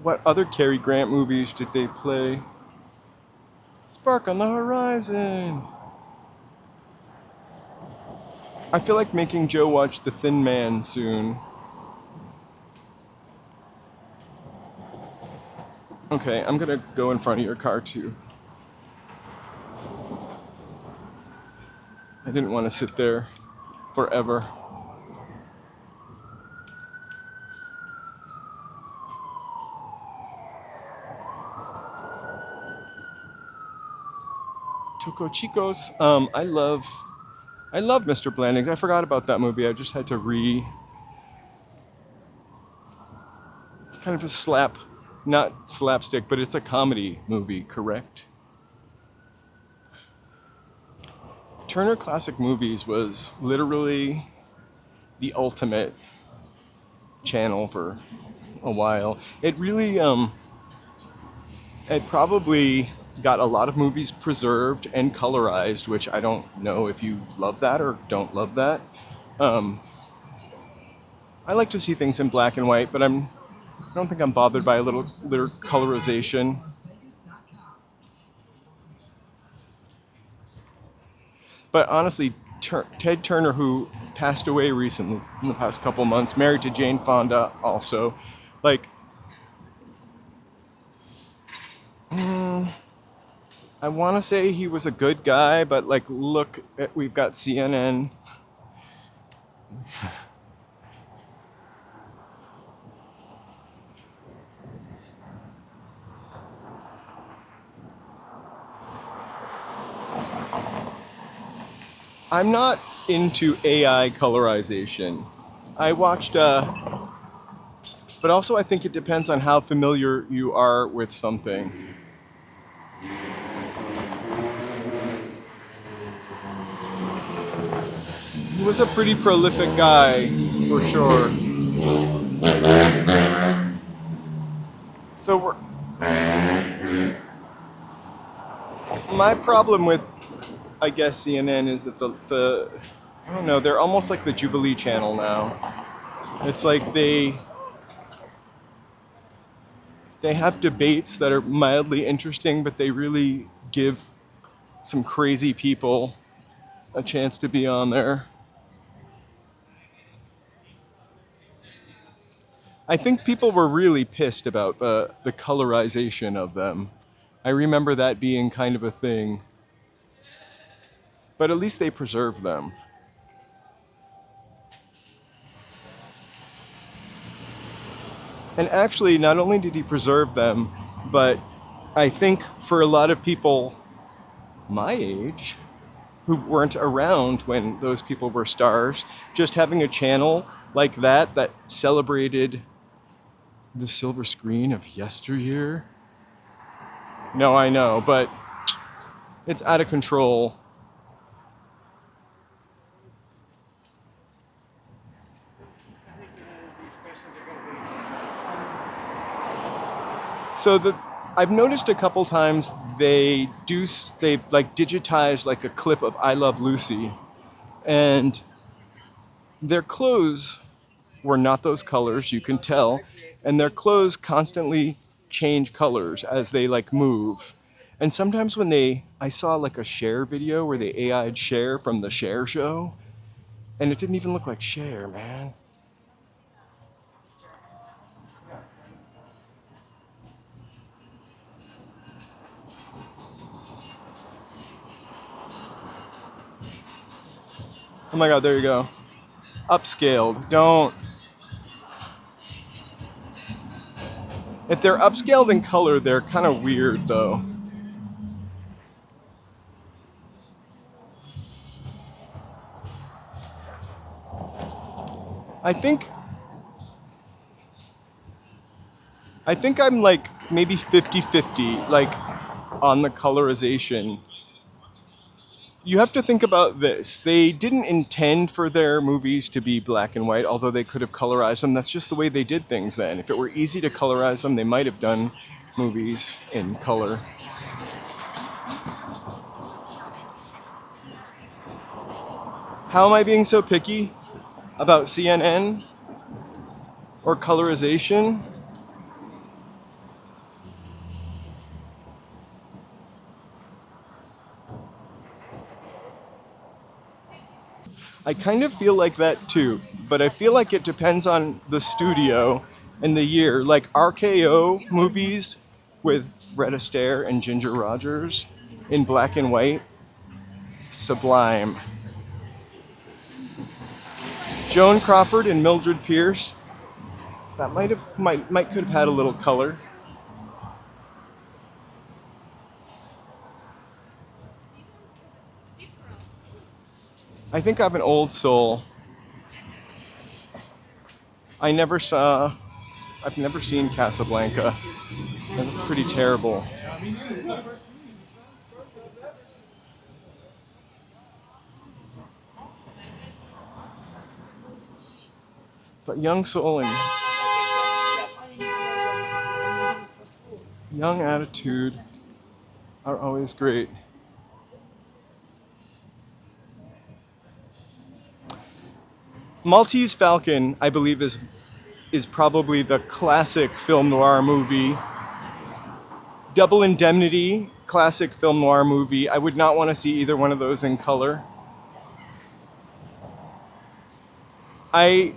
What other Cary Grant movies did they play? Spark on the Horizon. I feel like making Joe watch The Thin Man soon. Okay, I'm gonna go in front of your car too. I didn't want to sit there forever. Toco Chicos. I love Mr. Blandings. I forgot about that movie. I just had to kind of a not slapstick, but it's a comedy movie, correct? Turner Classic Movies was literally the ultimate channel for a while. It really, it probably got a lot of movies preserved and colorized, which I don't know if you love that or don't love that. I like to see things in black and white, but I don't think I'm bothered by a little colorization. But honestly, Ted Turner, who passed away recently in the past couple months, married to Jane Fonda also, like, I want to say he was a good guy, but like, look, we've got CNN. I'm not into AI colorization. I watched, but also I think it depends on how familiar you are with something. He was a pretty prolific guy, for sure. So my problem with, I guess, CNN is that the I don't know, they're almost like the Jubilee Channel now. It's like they have debates that are mildly interesting, but they really give some crazy people a chance to be on there. I think people were really pissed about the colorization of them. I remember that being kind of a thing. But at least they preserved them. And actually, not only did he preserve them, but I think for a lot of people my age who weren't around when those people were stars, just having a channel like that celebrated the silver screen of yesteryear. No, I know, but it's out of control. So I've noticed a couple times they like digitize like a clip of I Love Lucy, and their clothes were not those colors, you can tell, and their clothes constantly change colors as they like move. And sometimes when I saw like a Cher video where they AI'd Cher from the Cher show, and it didn't even look like Cher, man. Oh my god, there you go. Upscaled. Don't. If they're upscaled in color, they're kind of weird though. I think I'm like maybe 50-50, like on the colorization. You have to think about this. They didn't intend for their movies to be black and white, although they could have colorized them. That's just the way they did things then. If it were easy to colorize them, they might have done movies in color. How am I being so picky about CNN or colorization? I kind of feel like that too, but I feel like it depends on the studio and the year. Like RKO movies with Fred Astaire and Ginger Rogers in black and white, sublime. Joan Crawford and Mildred Pierce, that might could have had a little color. I think I'm an old soul. I never saw I've never seen Casablanca. That's pretty terrible. But young soul and young attitude are always great. Maltese Falcon, I believe, is probably the classic film noir movie. Double Indemnity, classic film noir movie. I would not want to see either one of those in color. I'm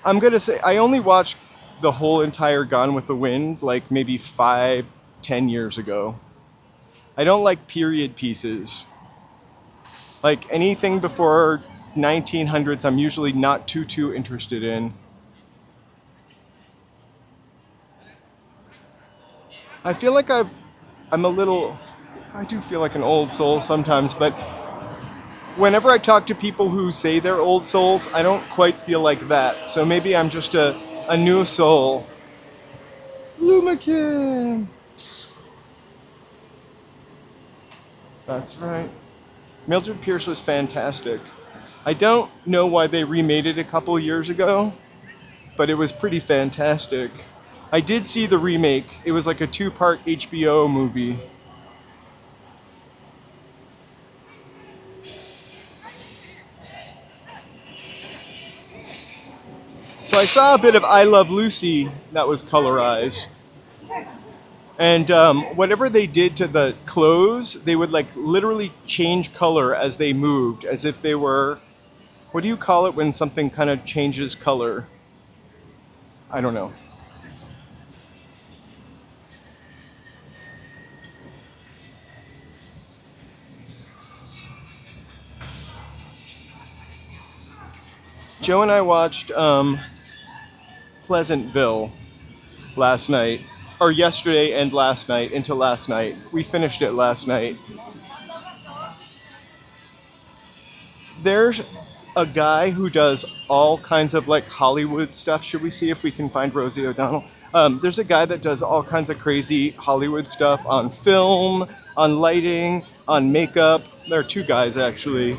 gonna say I only watched the whole entire Gone with the Wind like maybe 5, 10 years ago. I don't like period pieces. Like anything before 1900s, I'm usually not too interested in. I feel like I'm a little, I do feel like an old soul sometimes, but whenever I talk to people who say they're old souls, I don't quite feel like that. So maybe I'm just a new soul. Lumakin! That's right. Mildred Pierce was fantastic. I don't know why they remade it a couple years ago, but it was pretty fantastic. I did see the remake. It was like a 2-part HBO movie. So I saw a bit of I Love Lucy that was colorized. And whatever they did to the clothes, they would like literally change color as they moved, as if they were, what do you call it when something kind of changes color? I don't know. Joe and I watched Pleasantville last night, or yesterday and last night, into last night. We finished it last night. There's a guy who does all kinds of like Hollywood stuff. Should we see if we can find Rosie O'Donnell? There's a guy that does all kinds of crazy Hollywood stuff on film, on lighting, on makeup. There are two guys actually.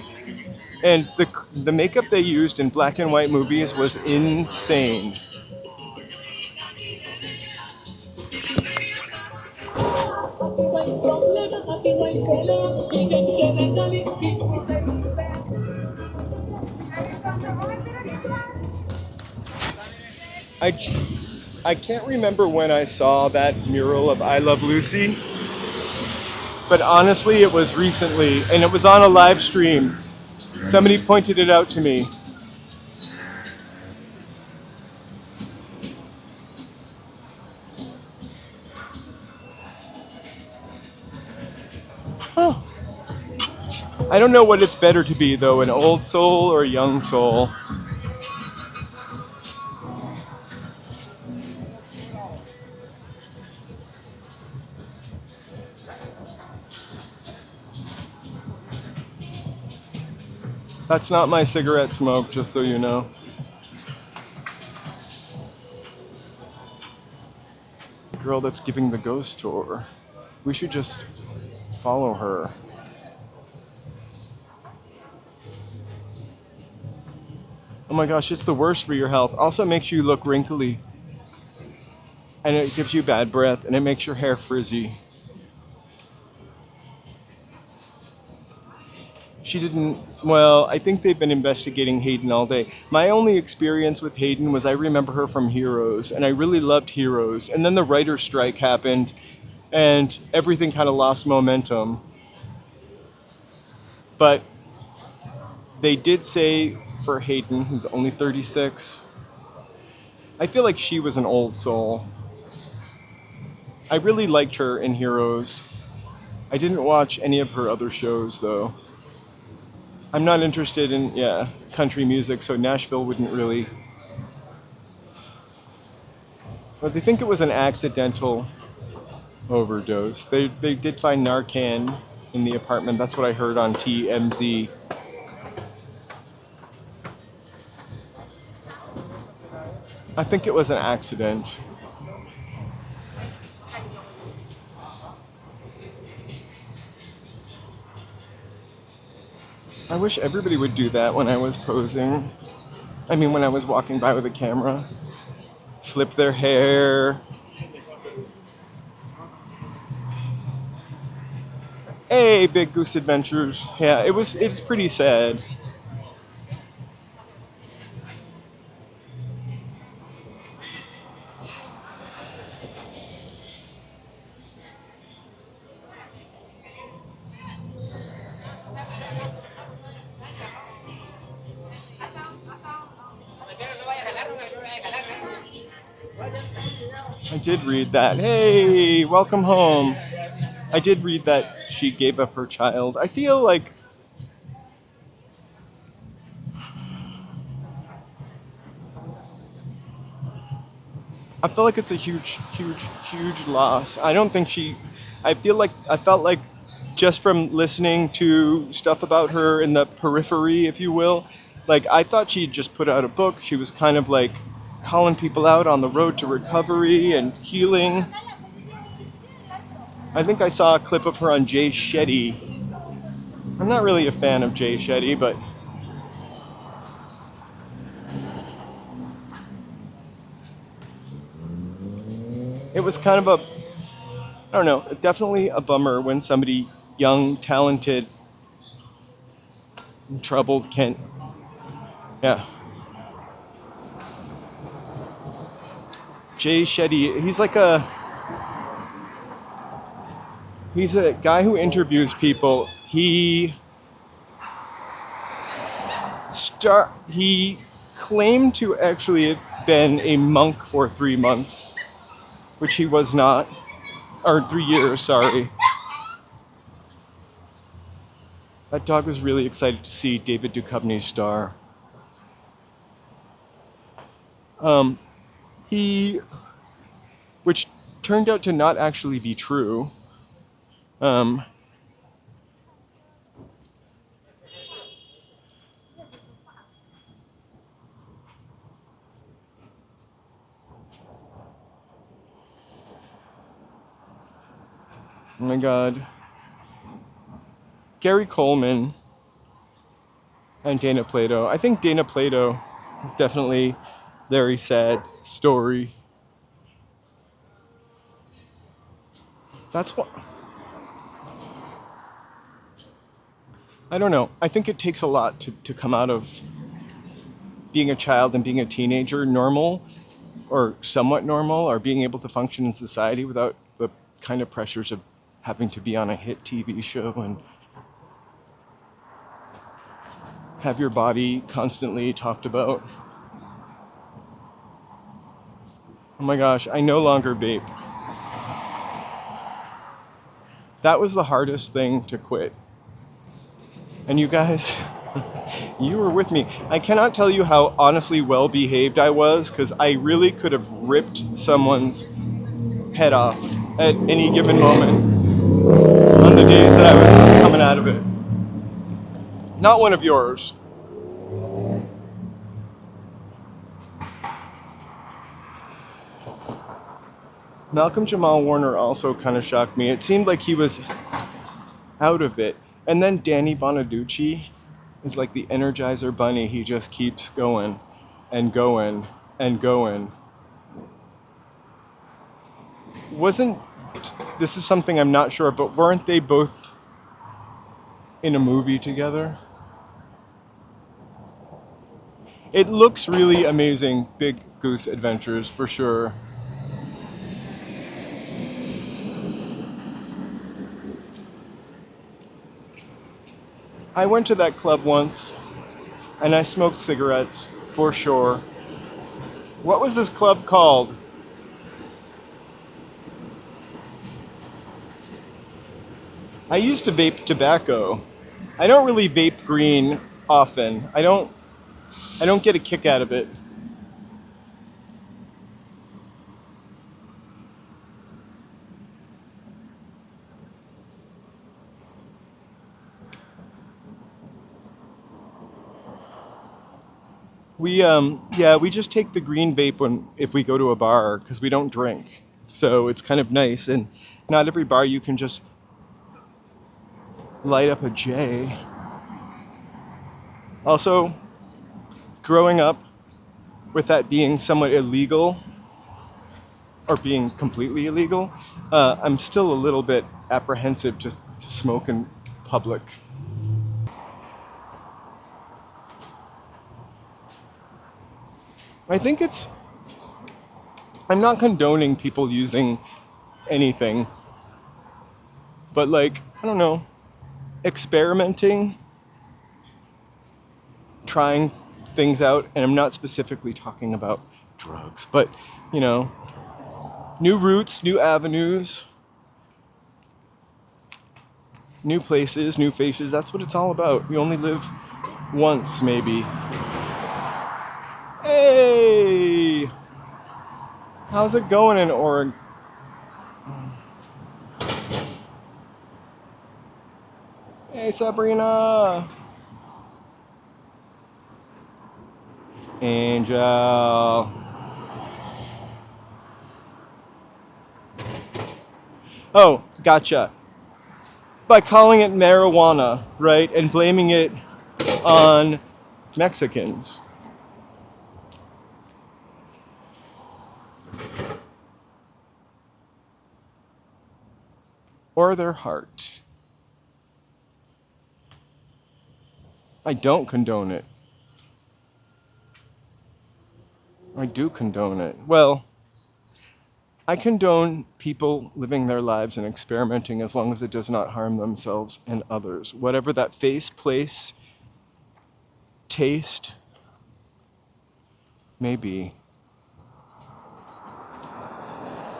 And the makeup they used in black and white movies was insane. I, I can't remember when I saw that mural of I Love Lucy, but honestly it was recently and it was on a live stream. Somebody pointed it out to me. Oh. I don't know what it's better to be though, an old soul or a young soul. That's not my cigarette smoke, just so you know. The girl that's giving the ghost tour. We should just follow her. Oh my gosh, it's the worst for your health. Also makes you look wrinkly. And it gives you bad breath, and it makes your hair frizzy. She didn't, well, I think they've been investigating Hayden all day. My only experience with Hayden was I remember her from Heroes, and I really loved Heroes. And then the writer's strike happened, and everything kind of lost momentum. But they did say for Hayden, who's only 36, I feel like she was an old soul. I really liked her in Heroes. I didn't watch any of her other shows though. I'm not interested in, yeah, country music, so Nashville wouldn't really. But they think it was an accidental overdose. They did find Narcan in the apartment. That's what I heard on TMZ. I think it was an accident. I wish everybody would do that when I was posing. I mean, when I was walking by with a camera. Flip their hair. Hey, Big Goose Adventures. Yeah, it's pretty sad. I did read that. Hey, welcome home. I did read that she gave up her child. I feel like it's a huge, huge, huge loss. I don't think she. I felt like just from listening to stuff about her in the periphery, if you will, like I thought she'd just put out a book. She was kind of like calling people out on the road to recovery and healing. I think I saw a clip of her on Jay Shetty. I'm not really a fan of Jay Shetty, but it was kind of a, I don't know, definitely a bummer when somebody young, talented, troubled can't, yeah. Jay Shetty, he's a guy who interviews people. He claimed to actually have been a monk for 3 months, which he was not, or 3 years, sorry. That dog was really excited to see David Duchovny's star. Which turned out to not actually be true. Oh my God. Gary Coleman and Dana Plato. I think Dana Plato is definitely a very sad story. That's what. I don't know. I think it takes a lot to come out of being a child and being a teenager normal or somewhat normal, or being able to function in society without the kind of pressures of having to be on a hit TV show and have your body constantly talked about. Oh my gosh, I no longer vape. That was the hardest thing to quit. And you guys, you were with me. I cannot tell you how honestly well behaved I was, because I really could have ripped someone's head off at any given moment on the days that I was coming out of it. Not one of yours. Malcolm Jamal Warner also kind of shocked me. It seemed like he was out of it. And then Danny Bonaducci is like the Energizer Bunny. He just keeps going and going and going. This is something I'm not sure, but weren't they both in a movie together? It looks really amazing, Big Goose Adventures, for sure. I went to that club once and I smoked cigarettes for sure. What was this club called? I used to vape tobacco. I don't really vape green often. I don't get a kick out of it. We just take the green vape when if we go to a bar because we don't drink. So it's kind of nice, and not every bar you can just light up a J. Also, growing up with that being somewhat illegal or being completely illegal, I'm still a little bit apprehensive to smoke in public. I think I'm not condoning people using anything, but like, I don't know, experimenting, trying things out, and I'm not specifically talking about drugs, but you know, new routes, new avenues, new places, new faces. That's what it's all about. We only live once, maybe. Hey, how's it going in Oregon? Hey, Sabrina. Angel. Oh, gotcha. By calling it marijuana, right, and blaming it on Mexicans. Or their heart. I don't condone it. I do condone it. Well, I condone people living their lives and experimenting as long as it does not harm themselves and others. Whatever that face, place, taste may be.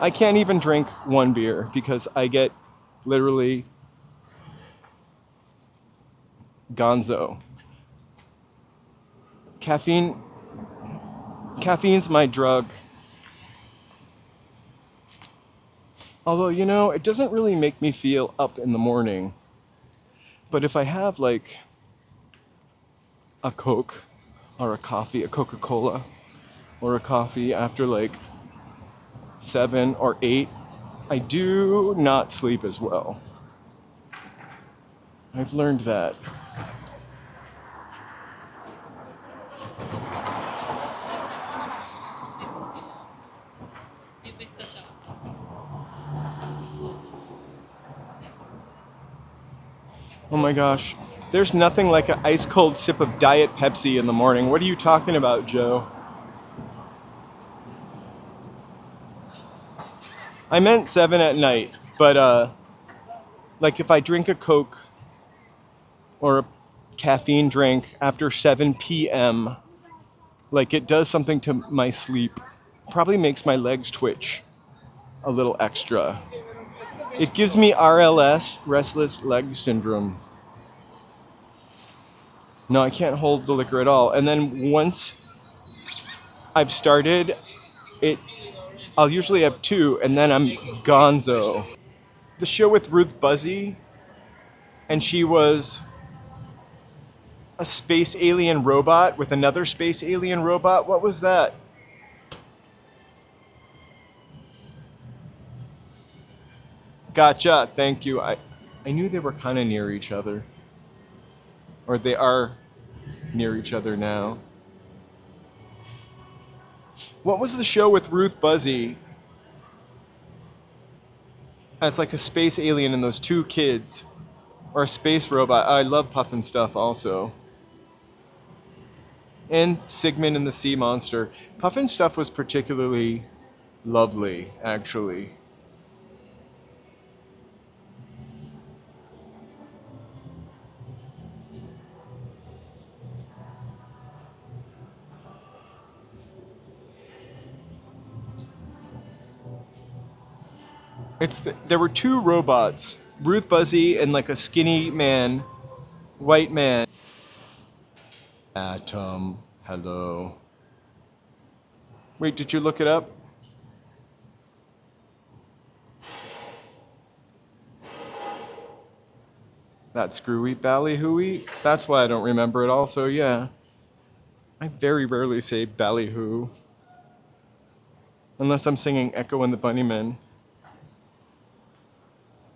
I can't even drink one beer because I get literally gonzo. Caffeine Caffeine's my drug. Although, it doesn't really make me feel up in the morning. But if I have like a Coke or a coffee, a Coca-Cola or a coffee after like 7 or 8, I do not sleep as well. I've learned that. Oh my gosh. There's nothing like an ice cold sip of Diet Pepsi in the morning. What are you talking about, Joe? I meant 7 at night, but like if I drink a Coke or a caffeine drink after 7 p.m., like it does something to my sleep. Probably makes my legs twitch a little extra. It gives me RLS, restless leg syndrome. No, I can't hold the liquor at all. And then once I've started, it I'll usually have 2 and then I'm gonzo. The show with Ruth Buzzy, and she was a space alien robot with another space alien robot. What was that? Gotcha. Thank you. I knew they were kind of near each other. Or they are near each other now. What was the show with Ruth Buzzy as like a space alien and those 2 kids? Or a space robot. I love Puffin Stuff also. And Sigmund and the Sea Monster. Puffin Stuff was particularly lovely, actually. There were two robots, Ruth Buzzy and like a skinny man, white man. Atom, hello. Wait, did you look it up? That screwy ballyhooey? That's why I don't remember it also, yeah. I very rarely say ballyhoo. Unless I'm singing Echo and the Bunnymen.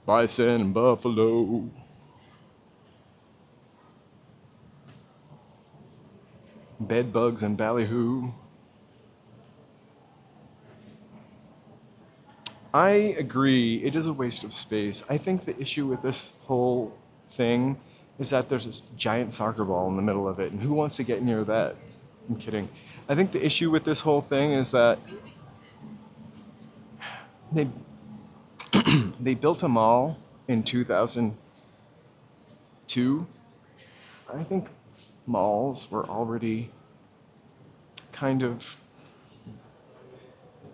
Bison and buffalo. Bed bugs and ballyhoo. I agree, it is a waste of space. I think the issue with this whole thing is that there's this giant soccer ball in the middle of it, and who wants to get near that? I'm kidding. I think the issue with this whole thing is that they they built a mall in 2002. I think malls were already kind of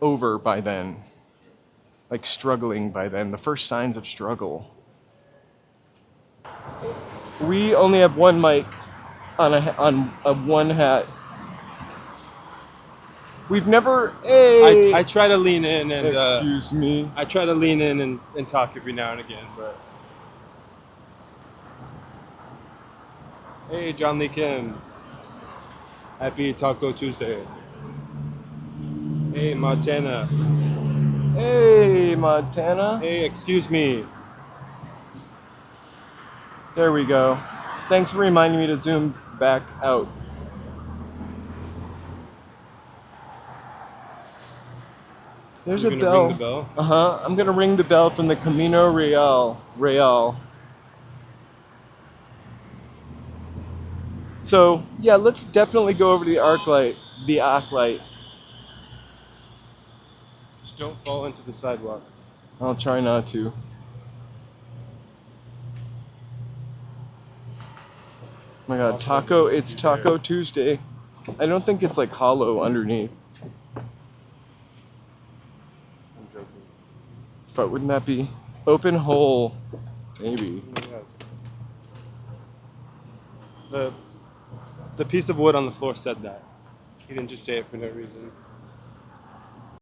over by then, like struggling by then, the first signs of struggle. We only have one mic on a one hat. We've never. Hey, I try to lean in and excuse me. I try to lean in and talk every now and again, but hey, John Lee Kim, happy Taco Tuesday. Hey, Montana. Hey, Montana. Hey, excuse me. There we go. Thanks for reminding me to zoom back out. There's You're a gonna bell. ring the bell? Uh-huh. I'm gonna ring the bell from the Camino Real. So yeah, let's definitely go over to the arc light. The arc light. Just don't fall into the sidewalk. I'll try not to. Oh my god, taco, it's Taco Tuesday. I don't think it's like hollow underneath. I'm joking. But wouldn't that be open hole? Maybe. The piece of wood on the floor said that. He didn't just say it for no reason.